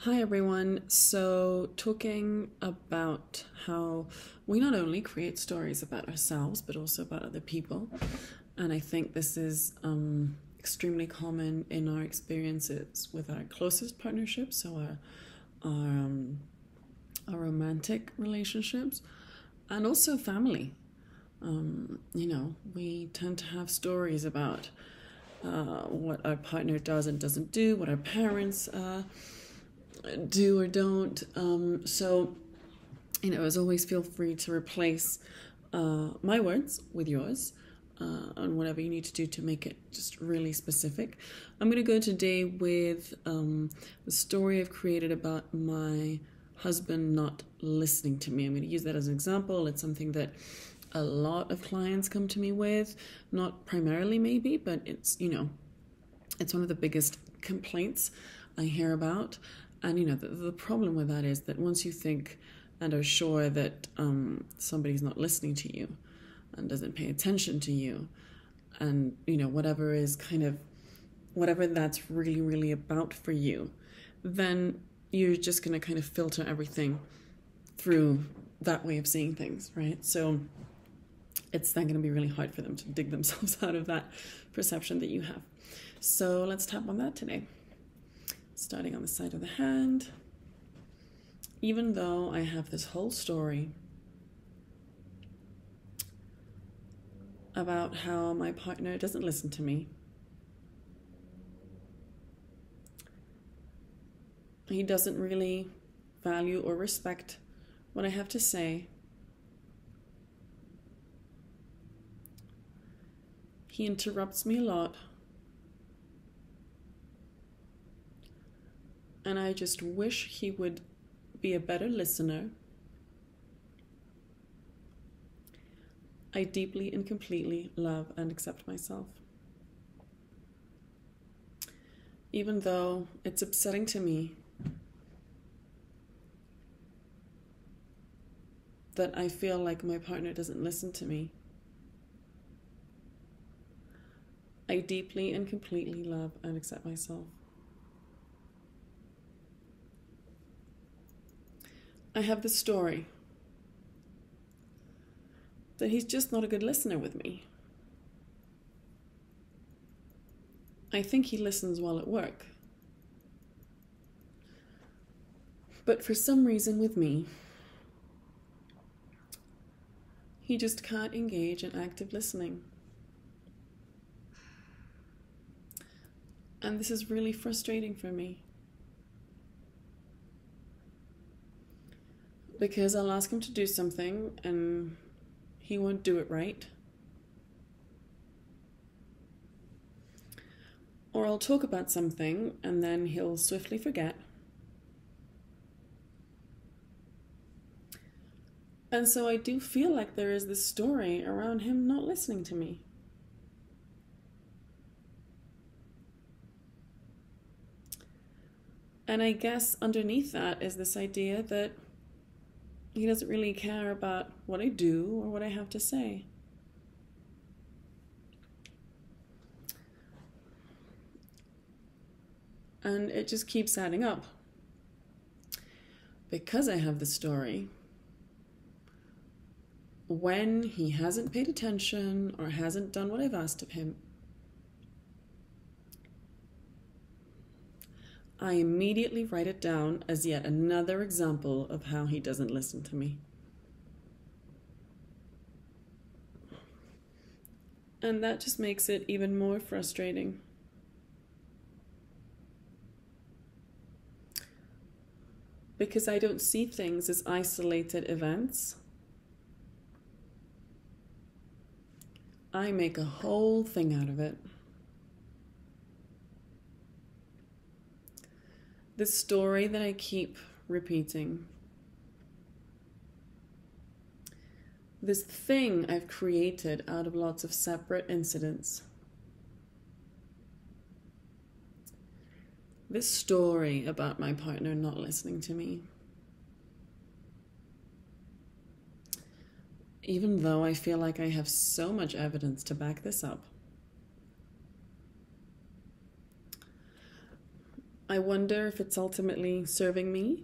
Hi everyone. So, talking about how we not only create stories about ourselves but also about other people, and I think this is extremely common in our experiences with our closest partnerships, so our romantic relationships, and also family. We tend to have stories about what our partner does and doesn't do, what our parents do or don't. As always, feel free to replace my words with yours on whatever you need to do to make it just really specific. I'm going to go today with the story I've created about my husband not listening to me. I'm going to use that as an example. It's something that a lot of clients come to me with, not primarily maybe, but it's one of the biggest complaints I hear about. And the problem with that is that once you think and are sure that somebody's not listening to you and doesn't pay attention to you, and whatever that's really, really about for you, then you're just going to kind of filter everything through that way of seeing things, right? So it's then going to be really hard for them to dig themselves out of that perception that you have. So let's tap on that today. Starting on the side of the hand. Even though I have this whole story about how my partner doesn't listen to me, he doesn't really value or respect what I have to say, he interrupts me a lot, and I just wish he would be a better listener. I deeply and completely love and accept myself. Even though it's upsetting to me that I feel like my partner doesn't listen to me, I deeply and completely love and accept myself. I have this story that he's just not a good listener with me. I think he listens while at work. But for some reason with me, he just can't engage in active listening. And this is really frustrating for me. Because I'll ask him to do something and he won't do it right. Or I'll talk about something and then he'll swiftly forget. And so I do feel like there is this story around him not listening to me. And I guess underneath that is this idea that he doesn't really care about what I do or what I have to say. And it just keeps adding up. Because I have the story, when he hasn't paid attention or hasn't done what I've asked of him, I immediately write it down as yet another example of how he doesn't listen to me. And that just makes it even more frustrating. Because I don't see things as isolated events. I make a whole thing out of it. The story that I keep repeating. This thing I've created out of lots of separate incidents. This story about my partner not listening to me. Even though I feel like I have so much evidence to back this up. I wonder if it's ultimately serving me.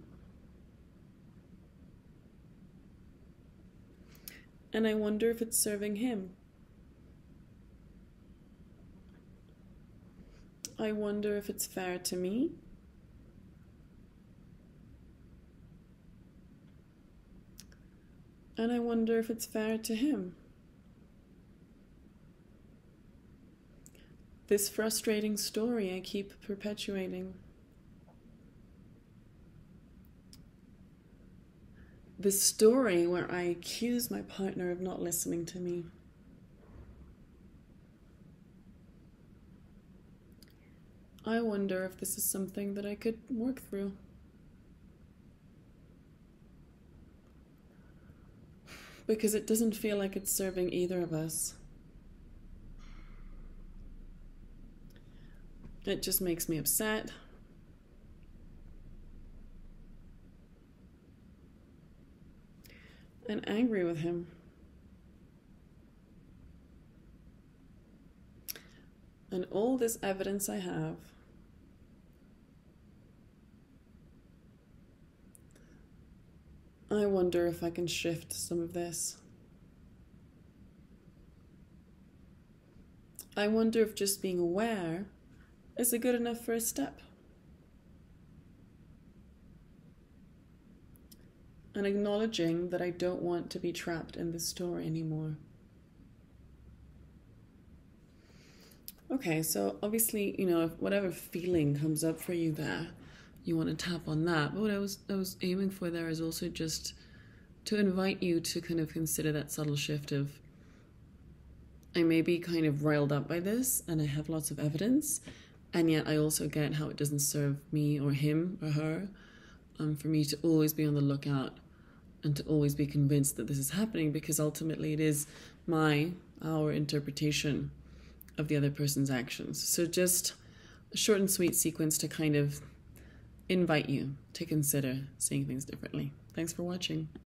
And I wonder if it's serving him. I wonder if it's fair to me. And I wonder if it's fair to him. This frustrating story I keep perpetuating. This story where I accuse my partner of not listening to me. I wonder if this is something that I could work through. Because it doesn't feel like it's serving either of us. It just makes me upset. And angry with him. And all this evidence I have I wonder if I can shift some of this. I wonder if just being aware is a good enough first step. And acknowledging that I don't want to be trapped in this story anymore. Okay, so obviously, if whatever feeling comes up for you there, you want to tap on that. But what I was aiming for there is also just to invite you to kind of consider that subtle shift of, I may be kind of riled up by this and I have lots of evidence, and yet I also get how it doesn't serve me or him or her, for me to always be on the lookout and to always be convinced that this is happening, because ultimately it is our interpretation of the other person's actions. So just a short and sweet sequence to kind of invite you to consider seeing things differently. Thanks for watching.